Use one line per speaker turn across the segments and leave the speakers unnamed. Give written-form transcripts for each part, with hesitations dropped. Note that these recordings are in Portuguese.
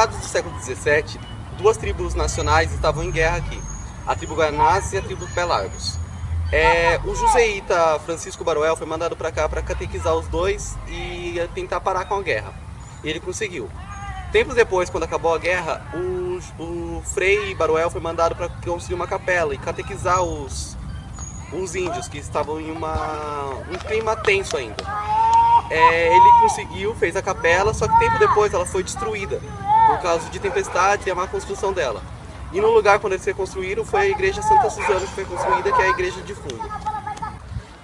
meados do século XVII, duas tribos nacionais estavam em guerra aqui, a tribo Guanás e a tribo Pelargos. O juseíta Francisco Baruel foi mandado para cá para catequizar os dois e tentar parar com a guerra. E ele conseguiu. Tempos depois, quando acabou a guerra, o Frei Baruel foi mandado para construir uma capela e catequizar os índios que estavam em um clima tenso ainda. Ele conseguiu, fez a capela, só que tempo depois ela foi destruída por causa de tempestade e a má construção dela. E no lugar quando eles reconstruíram foi a igreja Santa Suzana que foi construída, que é a igreja de fundo.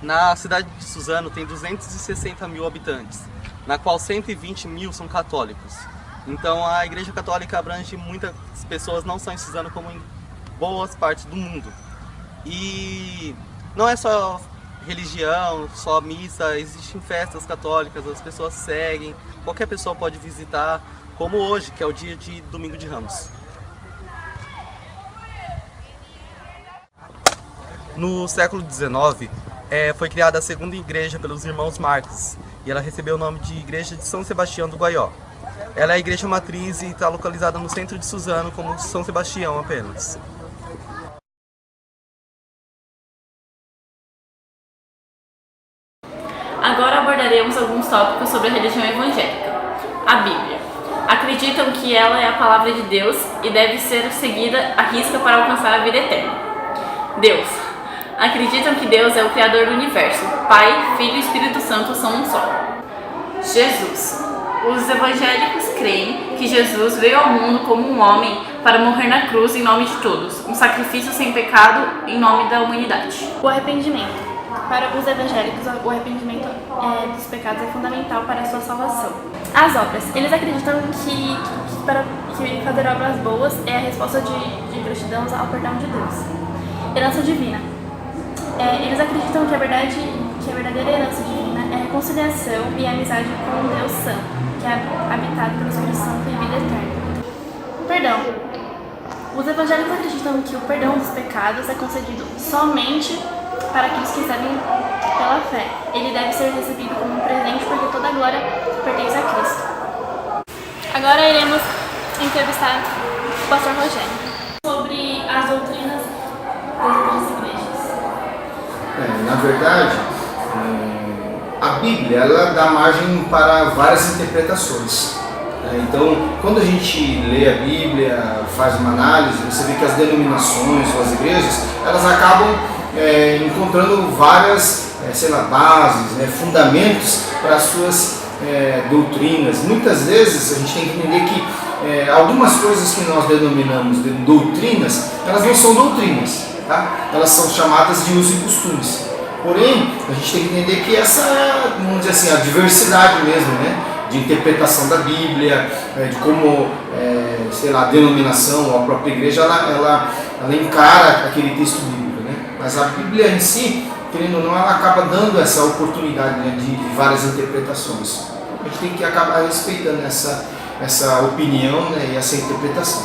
Na cidade de Suzano tem 260 mil habitantes, na qual 120 mil são católicos. Então a igreja católica abrange muitas pessoas, não só em Suzano, como em boas partes do mundo. E não é só religião, só missa, existem festas católicas, as pessoas seguem, qualquer pessoa pode visitar, como hoje, que é o dia de Domingo de Ramos. No século XIX, foi criada a segunda igreja pelos irmãos Marques, e ela recebeu o nome de Igreja de São Sebastião do Guaió. Ela é a igreja matriz e está localizada no centro de Suzano, como São Sebastião apenas.
Agora abordaremos alguns tópicos sobre a religião evangélica. A Bíblia. Acreditam que ela é a palavra de Deus e deve ser seguida à risca para alcançar a vida eterna. Deus. Acreditam que Deus é o Criador do universo. Pai, Filho e Espírito Santo são um só. Jesus. Os evangélicos creem que Jesus veio ao mundo como um homem para morrer na cruz em nome de todos, um sacrifício sem pecado em nome da humanidade.
O arrependimento. Para os evangélicos, o arrependimento dos pecados é fundamental para a sua salvação. As obras. Eles acreditam que fazer obras boas é a resposta de gratidão ao perdão de Deus. Herança divina. Eles acreditam que a verdadeira herança divina é a reconciliação e a amizade com o Deus Santo, que é habitado pelo Espírito Santo e vida eterna. Perdão. Os evangélicos acreditam que o perdão dos pecados é concedido somente para aqueles que recebem pela fé. Ele deve ser recebido como um presente porque toda a glória pertence a Cristo. Agora iremos entrevistar o pastor Rogério sobre as doutrinas das outras igrejas.
Na verdade, a Bíblia ela dá margem para várias interpretações. Então, quando a gente lê a Bíblia, faz uma análise, você vê que as denominações ou as igrejas, elas acabam encontrando várias bases, fundamentos para as suas doutrinas. Muitas vezes a gente tem que entender que algumas coisas que nós denominamos de doutrinas, elas não são doutrinas, tá? Elas são chamadas de usos e costumes. Porém, a gente tem que entender que essa é, vamos dizer assim, a diversidade mesmo, de interpretação da Bíblia, de como a denominação ou a própria igreja ela encara aquele texto bíblico. Mas a Bíblia em si, querendo ou não, ela acaba dando essa oportunidade de várias interpretações. A gente tem que acabar respeitando essa opinião e essa interpretação.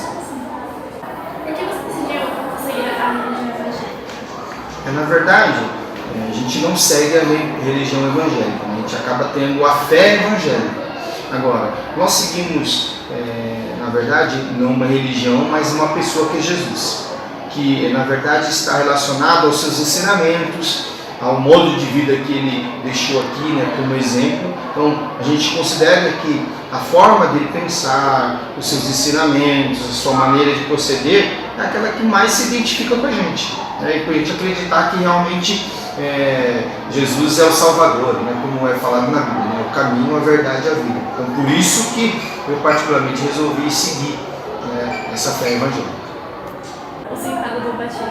Por que você decidiu seguir a religião evangélica?
Na verdade, a gente não segue a religião evangélica, a gente acaba tendo a fé evangélica. Agora, nós seguimos, na verdade, não uma religião, mas uma pessoa que é Jesus, que na verdade está relacionado aos seus ensinamentos, ao modo de vida que ele deixou aqui como exemplo. Então a gente considera que a forma dele pensar, os seus ensinamentos, a sua maneira de proceder é aquela que mais se identifica com a gente. E por a gente acreditar que realmente Jesus é o Salvador, como é falado na Bíblia, o caminho, a verdade e a vida. Então por isso que eu particularmente resolvi seguir essa fé evangélica.
O significado do batismo.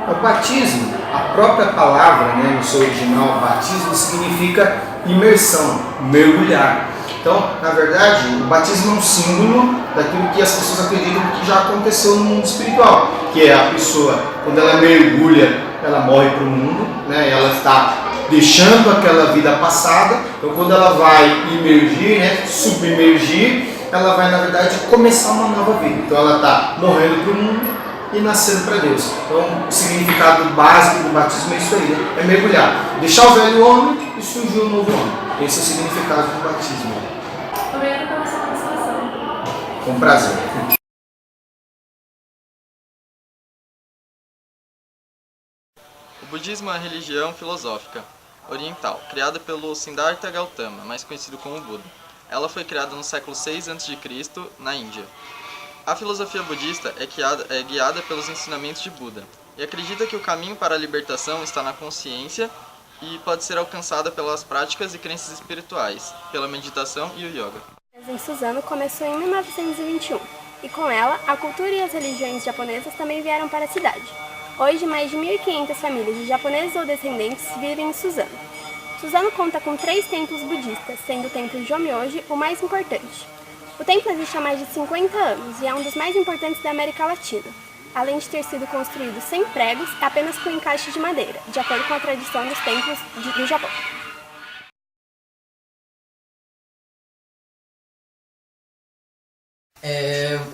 O batismo, a própria palavra, no seu original, batismo significa imersão, mergulhar. Então, na verdade, o batismo é um símbolo daquilo que as pessoas acreditam que já aconteceu no mundo espiritual, que é a pessoa, quando ela mergulha, ela morre para o mundo, ela está deixando aquela vida passada. Então, quando ela vai imergir, submergir, ela vai, na verdade, começar uma nova vida. Então, ela está morrendo para o mundo e nascendo para Deus. Então, o significado básico do batismo é isso aí, é mergulhar, deixar o velho homem e surgir um novo homem. Esse é o significado do batismo.
Obrigada pela sua participação.
Com prazer.
O budismo é uma religião filosófica oriental, criada pelo Siddhartha Gautama, mais conhecido como Buda. Ela foi criada no século 6 a.C., na Índia. A filosofia budista é guiada pelos ensinamentos de Buda e acredita que o caminho para a libertação está na consciência e pode ser alcançada pelas práticas e crenças espirituais, pela meditação e o yoga.
Em Suzano começou em 1921 e com ela a cultura e as religiões japonesas também vieram para a cidade. Hoje, mais de 1.500 famílias de japoneses ou descendentes vivem em Suzano. Suzano conta com 3 templos budistas, sendo o templo Jomyoji o mais importante. O templo existe há mais de 50 anos e é um dos mais importantes da América Latina, além de ter sido construído sem pregos, apenas com encaixe de madeira, de acordo com a tradição dos templos do Japão.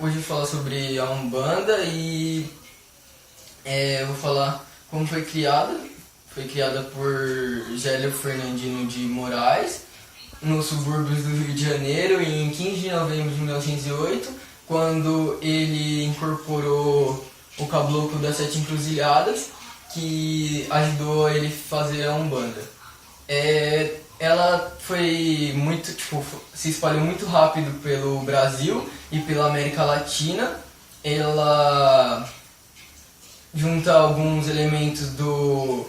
Hoje eu vou falar sobre a Umbanda e eu vou falar como foi criada. Foi criada por Gélio Fernandino de Moraes, nos subúrbios do Rio de Janeiro, em 15 de novembro de 1908, quando ele incorporou o Caboclo das Sete Encruzilhadas, que ajudou ele a fazer a Umbanda. Ela foi muito, se espalhou muito rápido pelo Brasil e pela América Latina. Ela junta alguns elementos do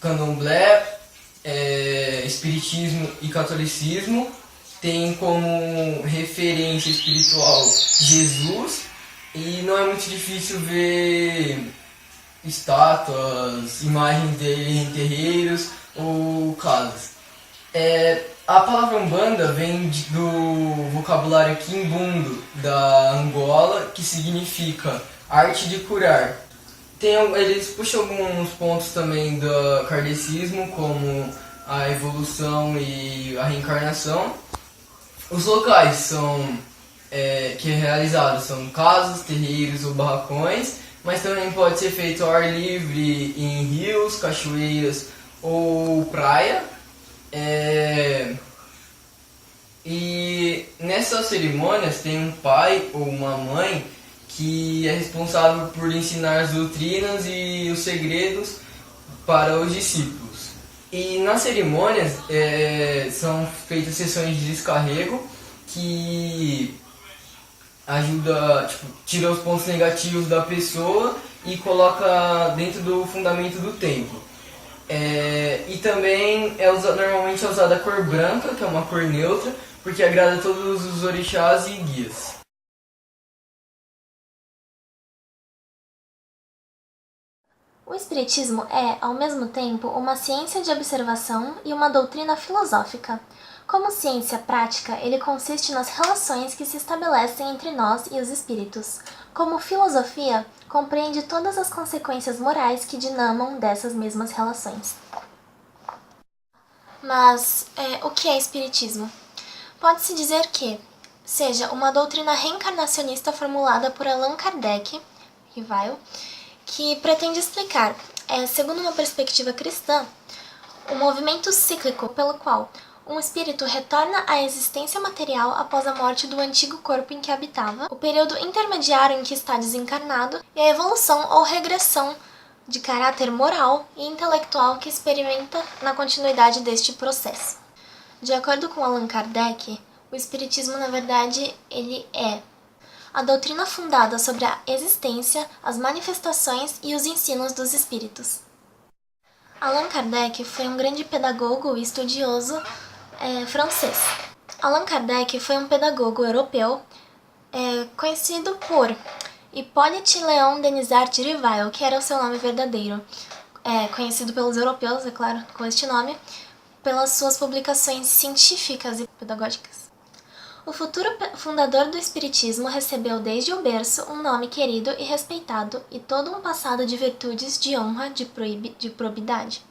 candomblé, espiritismo e catolicismo. Tem como referência espiritual Jesus e não é muito difícil ver estátuas, imagens dele em terreiros ou casas. A palavra Umbanda vem do vocabulário quimbundo da Angola, que significa arte de curar. Eles puxam alguns pontos também do kardecismo, como a evolução e a reencarnação. Os locais que é realizado são casas, terreiros ou barracões, mas também pode ser feito ao ar livre em rios, cachoeiras ou praia. E nessas cerimônias tem um pai ou uma mãe que é responsável por ensinar as doutrinas e os segredos para os discípulos. E nas cerimônias são feitas sessões de descarrego que ajuda, tira os pontos negativos da pessoa e coloca dentro do fundamento do templo. E também normalmente é usada a cor branca, que é uma cor neutra, porque agrada a todos os orixás e guias.
O Espiritismo é, ao mesmo tempo, uma ciência de observação e uma doutrina filosófica. Como ciência prática, ele consiste nas relações que se estabelecem entre nós e os espíritos. Como filosofia, compreende todas as consequências morais que dinamam dessas mesmas relações. Mas, o que é Espiritismo? Pode-se dizer que seja uma doutrina reencarnacionista formulada por Allan Kardec, Rivale, que pretende explicar, segundo uma perspectiva cristã, o movimento cíclico pelo qual um espírito retorna à existência material após a morte do antigo corpo em que habitava, o período intermediário em que está desencarnado e a evolução ou regressão de caráter moral e intelectual que experimenta na continuidade deste processo. De acordo com Allan Kardec, o Espiritismo, na verdade, ele é a doutrina fundada sobre a existência, as manifestações e os ensinos dos espíritos. Allan Kardec foi um grande pedagogo e estudioso francês. Allan Kardec foi um pedagogo europeu conhecido por Hippolyte Léon Denisard Rivale, que era o seu nome verdadeiro, conhecido pelos europeus, é claro, com este nome, pelas suas publicações científicas e pedagógicas. O futuro fundador do Espiritismo recebeu desde o berço um nome querido e respeitado e todo um passado de virtudes, de honra, de probidade.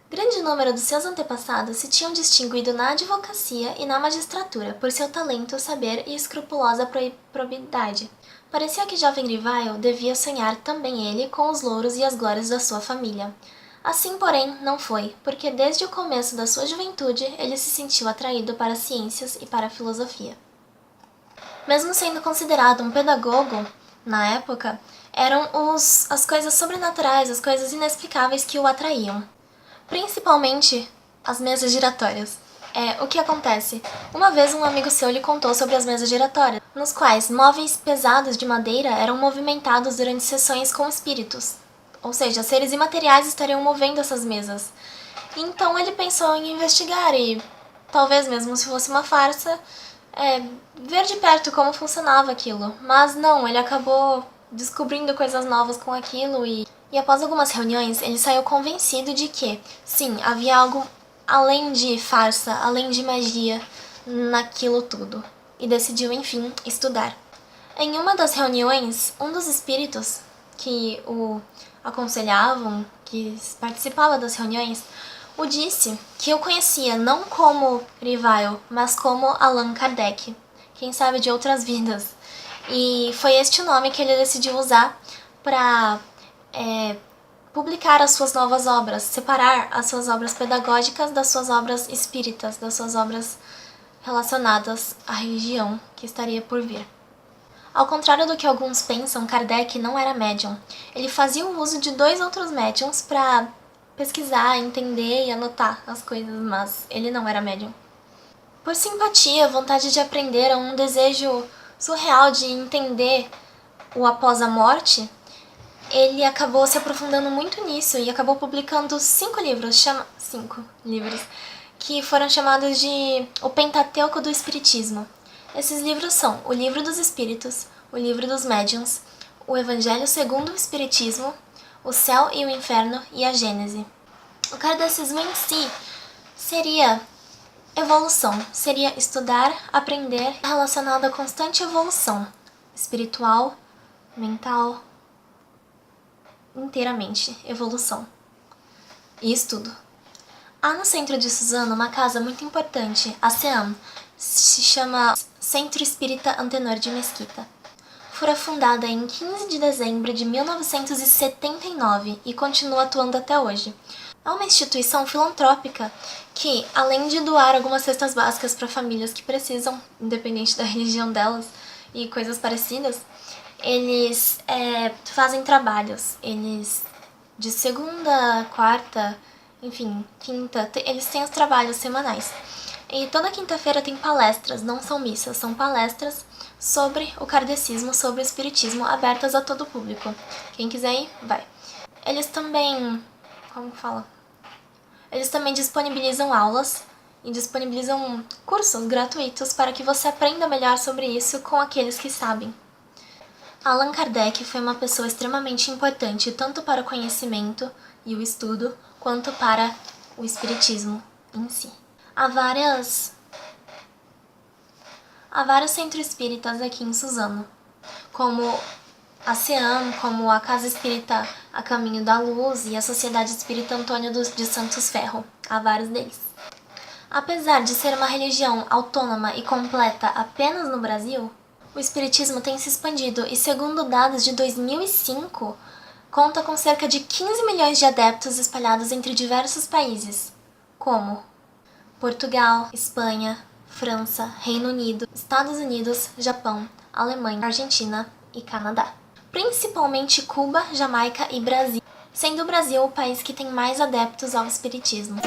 Grande número dos seus antepassados se tinham distinguido na advocacia e na magistratura por seu talento, saber e escrupulosa probidade. Parecia que jovem Rivale devia sonhar também ele com os louros e as glórias da sua família. Assim, porém, não foi, porque desde o começo da sua juventude ele se sentiu atraído para as ciências e para a filosofia. Mesmo sendo considerado um pedagogo, na época, eram as coisas sobrenaturais, as coisas inexplicáveis que o atraíam. Principalmente as mesas giratórias. O que acontece? Uma vez um amigo seu lhe contou sobre as mesas giratórias, nos quais móveis pesados de madeira eram movimentados durante sessões com espíritos. Ou seja, seres imateriais estariam movendo essas mesas. Então ele pensou em investigar e, talvez mesmo se fosse uma farsa, ver de perto como funcionava aquilo. Mas não, ele acabou descobrindo coisas novas com aquilo e após algumas reuniões ele saiu convencido de que, sim, havia algo além de farsa, além de magia naquilo tudo. E decidiu, enfim, estudar. Em uma das reuniões, um dos espíritos que o aconselhavam, que participava das reuniões, o disse que eu conhecia não como Rivail, mas como Allan Kardec, quem sabe de outras vidas. E foi este o nome que ele decidiu usar para publicar as suas novas obras, separar as suas obras pedagógicas das suas obras espíritas, das suas obras relacionadas à religião que estaria por vir. Ao contrário do que alguns pensam, Kardec não era médium. Ele fazia o uso de 2 outros médiums para pesquisar, entender e anotar as coisas, mas ele não era médium. Por simpatia, vontade de aprender, um desejo surreal de entender o após a morte, ele acabou se aprofundando muito nisso e acabou publicando 5 livros, que foram chamados de O Pentateuco do Espiritismo. Esses livros são o Livro dos Espíritos, o Livro dos Médiuns, o Evangelho segundo o Espiritismo, o Céu e o Inferno e a Gênese. O kardecismo em si seria evolução, seria estudar, aprender, relacionado à constante evolução espiritual, mental, inteiramente evolução e estudo. Há no centro de Suzano uma casa muito importante, a CEAM, se chama Centro Espírita Antenor de Mesquita. Fora fundada em 15 de dezembro de 1979 e continua atuando até hoje. É uma instituição filantrópica que, além de doar algumas cestas básicas para famílias que precisam, independente da religião delas e coisas parecidas, eles fazem trabalhos. Eles, de segunda, quarta, enfim, quinta, eles têm os trabalhos semanais. E toda quinta-feira tem palestras, não são missas, são palestras sobre o kardecismo, sobre o espiritismo, abertas a todo o público. Quem quiser ir, vai. Eles também, Eles também disponibilizam aulas e disponibilizam cursos gratuitos para que você aprenda melhor sobre isso com aqueles que sabem. Allan Kardec foi uma pessoa extremamente importante tanto para o conhecimento e o estudo, quanto para o espiritismo em si. Há vários centros espíritas aqui em Suzano, como a CEAM, como a Casa Espírita A Caminho da Luz e a Sociedade Espírita Antônio de Santos Ferro. Há vários deles. Apesar de ser uma religião autônoma e completa apenas no Brasil, o espiritismo tem se expandido e, segundo dados de 2005, conta com cerca de 15 milhões de adeptos espalhados entre diversos países, como Portugal, Espanha, França, Reino Unido, Estados Unidos, Japão, Alemanha, Argentina e Canadá. Principalmente Cuba, Jamaica e Brasil, sendo o Brasil o país que tem mais adeptos ao espiritismo.